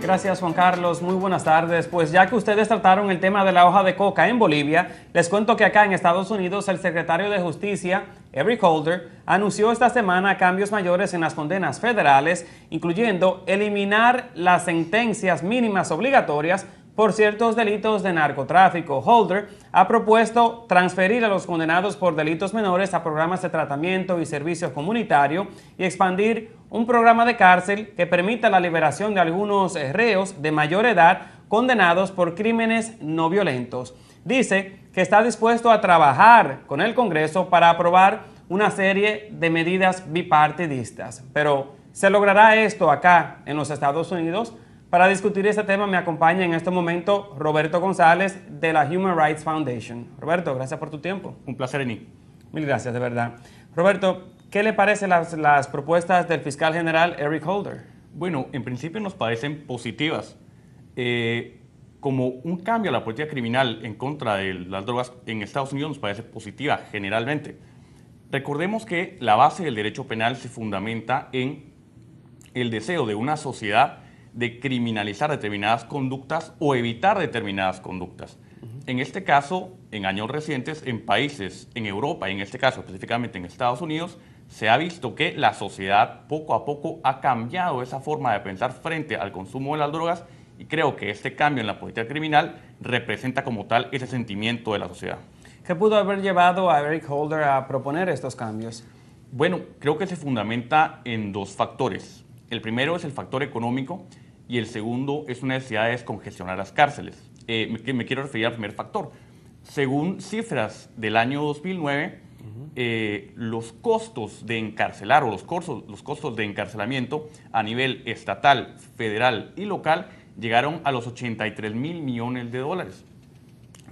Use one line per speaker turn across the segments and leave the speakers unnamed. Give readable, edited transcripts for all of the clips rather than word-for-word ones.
Gracias, Juan Carlos. Muy buenas tardes. Pues ya que ustedes trataron el tema de la hoja de coca en Bolivia, les cuento que acá en Estados Unidos el secretario de Justicia, Eric Holder, anunció esta semana cambios mayores en las condenas federales, incluyendo eliminar las sentencias mínimas obligatorias por ciertos delitos de narcotráfico. Holder ha propuesto transferir a los condenados por delitos menores a programas de tratamiento y servicios comunitarios y expandir un programa de cárcel que permita la liberación de algunos reos de mayor edad condenados por crímenes no violentos. Dice que está dispuesto a trabajar con el Congreso para aprobar una serie de medidas bipartidistas. Pero, ¿se logrará esto acá en los Estados Unidos? Para discutir este tema me acompaña en este momento Roberto González de la Human Rights Foundation. Roberto, gracias por tu tiempo.
Un placer, Eni.
Mil gracias, de verdad. Roberto, ¿qué le parecen las propuestas del fiscal general Eric Holder?
Bueno, en principio nos parecen positivas. Como un cambio a la política criminal en contra de las drogas en Estados Unidos nos parece positiva generalmente. Recordemos que la base del derecho penal se fundamenta en el deseo de una sociedad de criminalizar determinadas conductas o evitar determinadas conductas. En este caso, en años recientes, en países, en Europa, y en este caso específicamente en Estados Unidos, se ha visto que la sociedad poco a poco ha cambiado esa forma de pensar frente al consumo de las drogas y creo que este cambio en la política criminal representa como tal ese sentimiento de la sociedad.
¿Qué pudo haber llevado a Eric Holder a proponer estos cambios?
Bueno, creo que se fundamenta en dos factores. El primero es el factor económico y el segundo es una necesidad de descongestionar las cárceles. Me quiero referir al primer factor. Según cifras del año 2009, los costos de encarcelar o los costos de encarcelamiento a nivel estatal, federal y local llegaron a los 83.000 millones de dólares,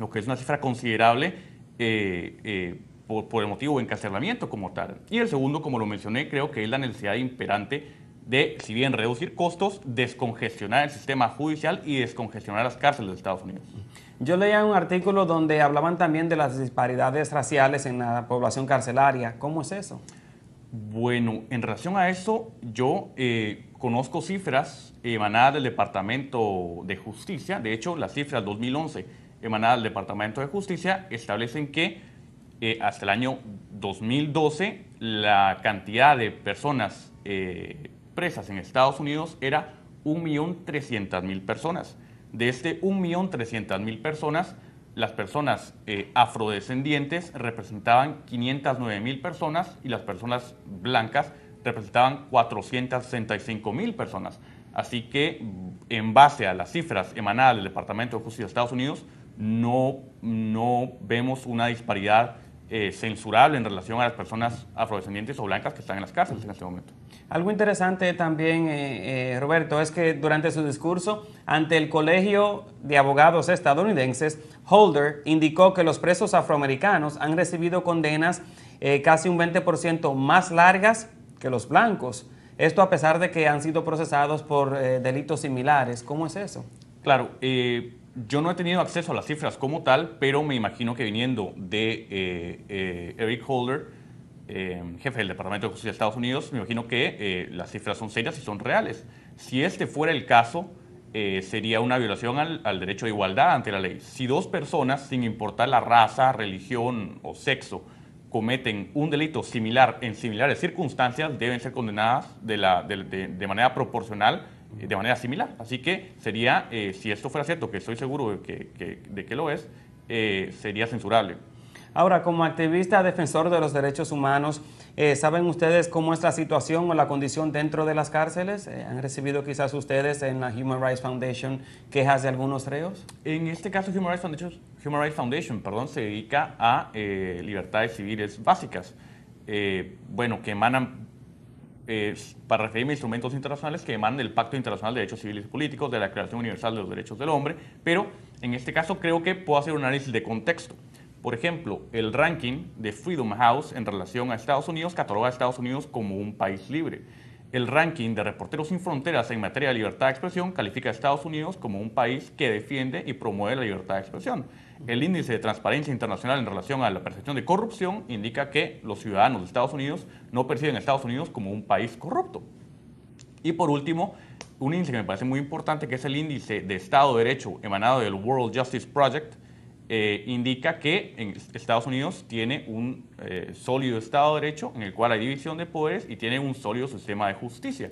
lo que es una cifra considerable por el motivo de encarcelamiento como tal. Y el segundo, como lo mencioné, creo que es la necesidad imperante de, si bien reducir costos, descongestionar el sistema judicial y descongestionar las cárceles de Estados Unidos.
Yo leía un artículo donde hablaban también de las disparidades raciales en la población carcelaria. ¿Cómo es eso?
Bueno, en relación a eso, yo conozco cifras emanadas del Departamento de Justicia. De hecho, las cifras 2011 emanadas del Departamento de Justicia establecen que hasta el año 2012 la cantidad de personas presas en Estados Unidos era 1.300.000 personas. De este 1.300.000 personas, las personas afrodescendientes representaban 509.000 personas y las personas blancas representaban 465.000 personas. Así que, en base a las cifras emanadas del Departamento de Justicia de Estados Unidos, no vemos una disparidad censurable en relación a las personas afrodescendientes o blancas que están en las cárceles en este momento.
Algo interesante también, Roberto, es que durante su discurso ante el Colegio de Abogados Estadounidenses, Holder indicó que los presos afroamericanos han recibido condenas casi un 20% más largas que los blancos. Esto a pesar de que han sido procesados por delitos similares. ¿Cómo es eso?
Claro, yo no he tenido acceso a las cifras como tal, pero me imagino que viniendo de Eric Holder, jefe del Departamento de Justicia de Estados Unidos, me imagino que las cifras son serias y son reales. Si este fuera el caso, sería una violación al derecho de igualdad ante la ley. Si dos personas, sin importar la raza, religión o sexo, cometen un delito similar en similares circunstancias, deben ser condenadas de manera proporcional, de manera similar. Así que sería, si esto fuera cierto, que estoy seguro de que lo es, sería censurable.
Ahora, como activista defensor de los derechos humanos, ¿saben ustedes cómo es la situación o la condición dentro de las cárceles? ¿Han recibido quizás ustedes en la Human Rights Foundation quejas de algunos reos?
En este caso, Human Rights Foundation, se dedica a libertades civiles básicas, bueno, que emanan, para referirme a instrumentos internacionales que emanan del Pacto Internacional de Derechos Civiles y Políticos, de la Declaración Universal de los Derechos del Hombre, pero en este caso creo que puedo hacer un análisis de contexto. Por ejemplo, el ranking de Freedom House en relación a Estados Unidos cataloga a Estados Unidos como un país libre. El ranking de Reporteros Sin Fronteras en materia de libertad de expresión califica a Estados Unidos como un país que defiende y promueve la libertad de expresión. El índice de transparencia internacional en relación a la percepción de corrupción indica que los ciudadanos de Estados Unidos no perciben a Estados Unidos como un país corrupto. Y por último, un índice que me parece muy importante, que es el índice de Estado de Derecho emanado del World Justice Project, indica que en Estados Unidos tiene un sólido Estado de Derecho en el cual hay división de poderes y tiene un sólido sistema de justicia.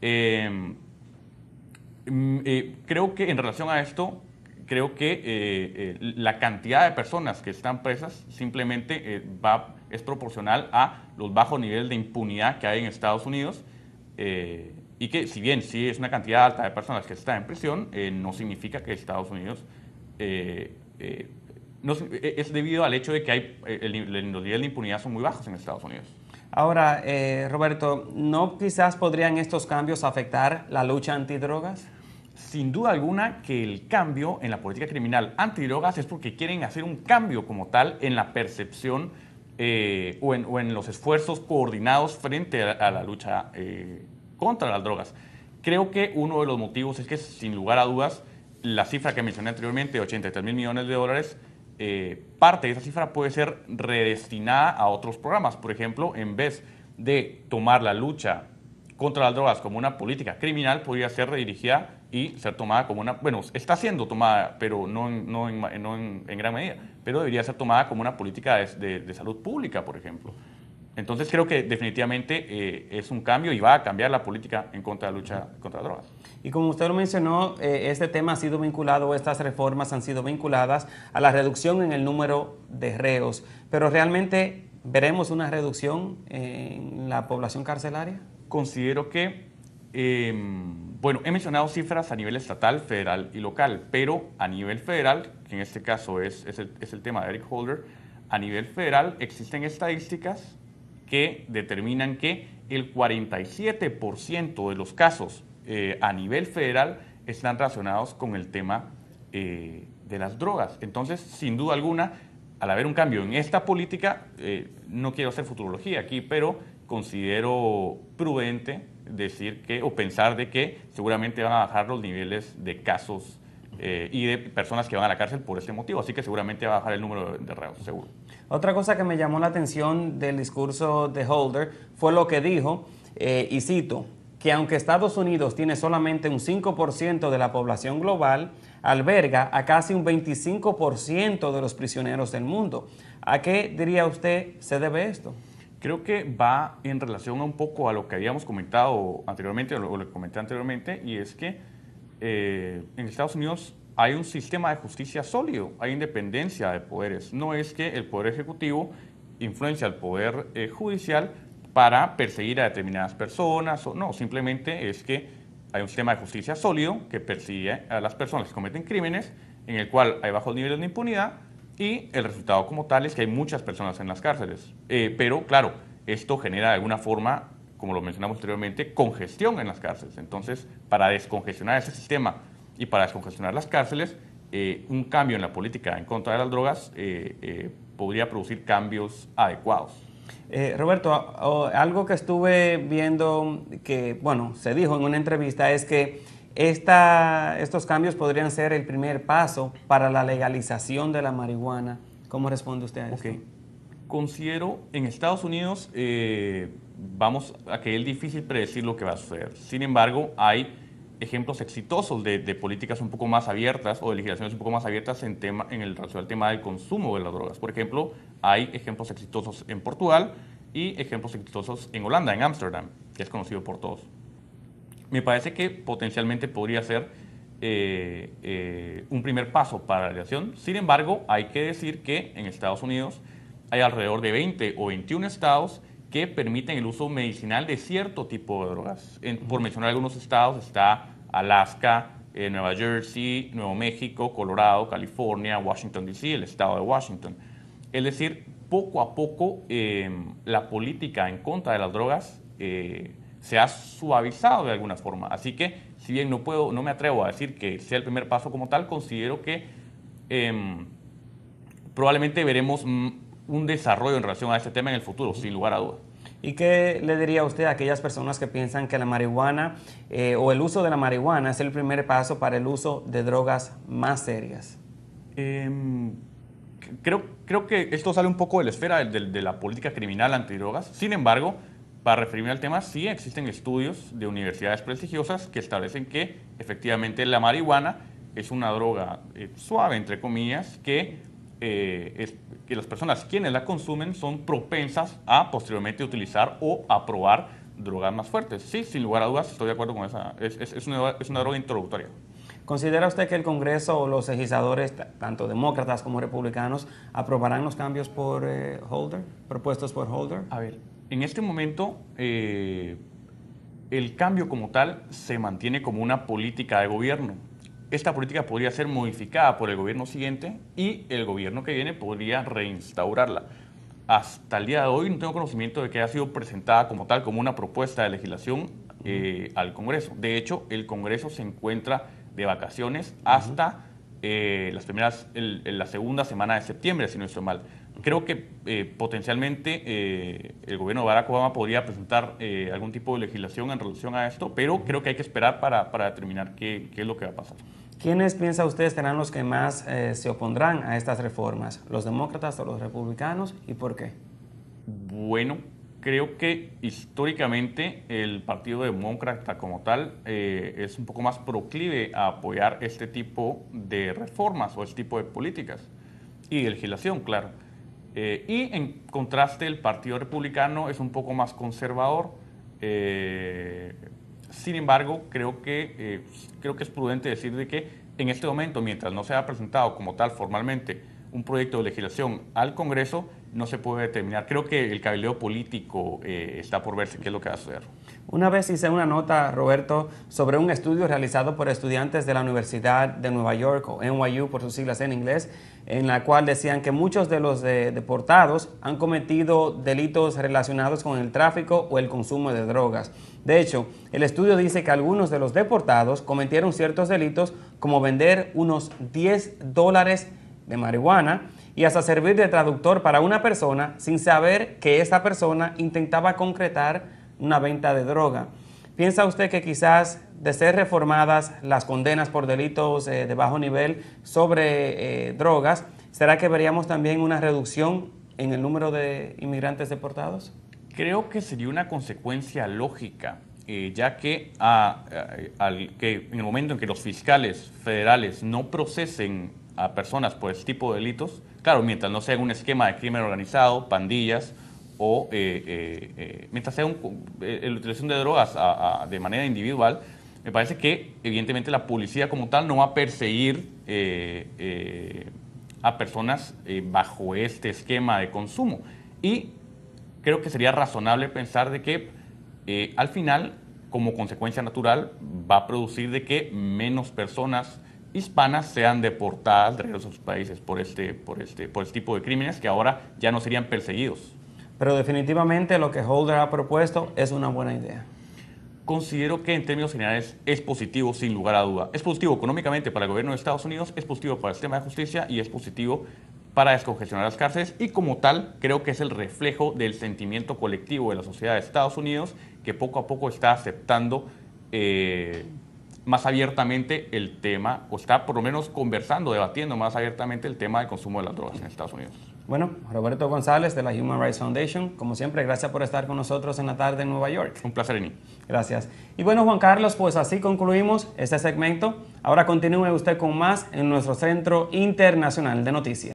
Creo que en relación a esto, creo que la cantidad de personas que están presas simplemente es proporcional a los bajos niveles de impunidad que hay en Estados Unidos, y que si bien sí es una cantidad alta de personas que están en prisión, no significa que Estados Unidos es debido al hecho de que los niveles de impunidad son muy bajos en Estados Unidos.
Ahora, Roberto, ¿no quizás podrían estos cambios afectar la lucha antidrogas?
Sin duda alguna que el cambio en la política criminal antidrogas es porque quieren hacer un cambio como tal en la percepción o en los esfuerzos coordinados frente a la lucha contra las drogas. Creo que uno de los motivos es que, sin lugar a dudas, la cifra que mencioné anteriormente, de $83.000 millones, parte de esa cifra puede ser redestinada a otros programas. Por ejemplo, en vez de tomar la lucha contra las drogas como una política criminal, podría ser redirigida y ser tomada como una, bueno, está siendo tomada, pero no en gran medida, pero debería ser tomada como una política de salud pública, por ejemplo. Entonces creo que definitivamente es un cambio y va a cambiar la política en contra de la lucha contra las drogas.
Y como usted lo mencionó, este tema ha sido vinculado, estas reformas han sido vinculadas a la reducción en el número de reos, pero ¿realmente veremos una reducción en la población carcelaria?
Considero que, bueno, he mencionado cifras a nivel estatal, federal y local, pero a nivel federal, que en este caso es el tema de Eric Holder, a nivel federal existen estadísticas que determinan que el 47% de los casos a nivel federal están relacionados con el tema de las drogas. Entonces, sin duda alguna, al haber un cambio en esta política, no quiero hacer futurología aquí, pero considero prudente decir que, o pensar de que seguramente van a bajar los niveles de casos y de personas que van a la cárcel por ese motivo. Así que seguramente va a bajar el número de reos, seguro.
Otra cosa que me llamó la atención del discurso de Holder fue lo que dijo, y cito, que aunque Estados Unidos tiene solamente un 5% de la población global, alberga a casi un 25% de los prisioneros del mundo. ¿A qué diría usted se debe esto?
Creo que va en relación un poco a lo que habíamos comentado anteriormente, o lo que comenté anteriormente, y es que en Estados Unidos hay un sistema de justicia sólido, hay independencia de poderes. No es que el Poder Ejecutivo influencia al Poder Judicial para perseguir a determinadas personas, o no, simplemente es que hay un sistema de justicia sólido que persigue a las personas que cometen crímenes, en el cual hay bajos niveles de impunidad, y el resultado como tal es que hay muchas personas en las cárceles. Pero, claro, esto genera de alguna forma, como lo mencionamos anteriormente, congestión en las cárceles. Entonces, para descongestionar ese sistema y para descongestionar las cárceles, un cambio en la política en contra de las drogas podría producir cambios adecuados.
Roberto, algo que estuve viendo que, bueno, se dijo en una entrevista es que estos cambios podrían ser el primer paso para la legalización de la marihuana. ¿Cómo responde usted a esto?
Okay. Considero, en Estados Unidos, vamos a que es difícil predecir lo que va a suceder. Sin embargo, hay ejemplos exitosos de políticas un poco más abiertas o de legislaciones un poco más abiertas en relación al tema del consumo de las drogas. Por ejemplo, hay ejemplos exitosos en Portugal y ejemplos exitosos en Holanda, en Ámsterdam, que es conocido por todos. Me parece que potencialmente podría ser un primer paso para la legalización. Sin embargo, hay que decir que en Estados Unidos hay alrededor de 20 o 21 estados que permiten el uso medicinal de cierto tipo de drogas. Por mencionar algunos estados, está Alaska, Nueva Jersey, Nuevo México, Colorado, California, Washington D.C., el estado de Washington. Es decir, poco a poco la política en contra de las drogas se ha suavizado de alguna forma. Así que, si bien no me atrevo a decir que sea el primer paso como tal, considero que probablemente veremos un desarrollo en relación a este tema en el futuro, sin lugar a dudas.
¿Y qué le diría usted a aquellas personas que piensan que la marihuana o el uso de la marihuana es el primer paso para el uso de drogas más serias?
Creo que esto sale un poco de la esfera de la política criminal antidrogas. Sin embargo, para referirme al tema, sí existen estudios de universidades prestigiosas que establecen que efectivamente la marihuana es una droga suave, entre comillas, que las personas quienes la consumen son propensas a posteriormente utilizar o a probar drogas más fuertes. Sí, sin lugar a dudas, estoy de acuerdo con esa. Es una droga introductoria.
¿Considera usted que el Congreso o los legisladores, tanto demócratas como republicanos, aprobarán los cambios por Holder, propuestos por Holder?
A ver, en este momento el cambio como tal se mantiene como una política de gobierno. Esta política podría ser modificada por el gobierno siguiente y el gobierno que viene podría reinstaurarla. Hasta el día de hoy no tengo conocimiento de que haya sido presentada como tal, como una propuesta de legislación al Congreso. De hecho, el Congreso se encuentra de vacaciones hasta la segunda semana de septiembre, si no estoy mal. Creo que potencialmente el gobierno de Barack Obama podría presentar algún tipo de legislación en relación a esto, pero creo que hay que esperar para determinar qué es lo que va a pasar.
¿Quiénes piensa usted serán los que más se opondrán a estas reformas? ¿Los demócratas o los republicanos? ¿Y por qué?
Bueno, creo que históricamente el Partido Demócrata como tal es un poco más proclive a apoyar este tipo de reformas o este tipo de políticas y de legislación, claro. Y en contraste el Partido Republicano es un poco más conservador. Sin embargo, creo que es prudente decir de que en este momento, mientras no se haya presentado como tal formalmente un proyecto de legislación al Congreso, no se puede determinar. Creo que el cabildeo político está por verse qué es lo que va a suceder.
Una vez hice una nota, Roberto, sobre un estudio realizado por estudiantes de la Universidad de Nueva York, o NYU por sus siglas en inglés, en la cual decían que muchos de los deportados han cometido delitos relacionados con el tráfico o el consumo de drogas. De hecho, el estudio dice que algunos de los deportados cometieron ciertos delitos como vender unos $10 de marihuana y hasta servir de traductor para una persona sin saber que esa persona intentaba concretar una venta de droga. ¿Piensa usted que quizás de ser reformadas las condenas por delitos de bajo nivel sobre drogas, será que veríamos también una reducción en el número de inmigrantes deportados?
Creo que sería una consecuencia lógica, ya que, que en el momento en que los fiscales federales no procesen a personas por este tipo de delitos, claro, mientras no sea un esquema de crimen organizado, pandillas, o mientras sea la utilización de drogas de manera individual, me parece que evidentemente la policía como tal no va a perseguir a personas bajo este esquema de consumo. Y creo que sería razonable pensar de que al final, como consecuencia natural, va a producir de que menos personas hispanas sean deportadas de regreso a sus países por este tipo de crímenes que ahora ya no serían perseguidos.
Pero definitivamente lo que Holder ha propuesto es una buena idea.
Considero que en términos generales es positivo sin lugar a duda. Es positivo económicamente para el gobierno de Estados Unidos, es positivo para el sistema de justicia y es positivo para descongestionar las cárceles y como tal creo que es el reflejo del sentimiento colectivo de la sociedad de Estados Unidos que poco a poco está aceptando más abiertamente el tema, o está por lo menos conversando, debatiendo más abiertamente el tema del consumo de las drogas en Estados Unidos.
Bueno, Roberto González de la Human Rights Foundation, como siempre, gracias por estar con nosotros en la tarde en Nueva York.
Un placer, Eni.
Gracias. Y bueno, Juan Carlos, pues así concluimos este segmento. Ahora continúe usted con más en nuestro Centro Internacional de Noticias.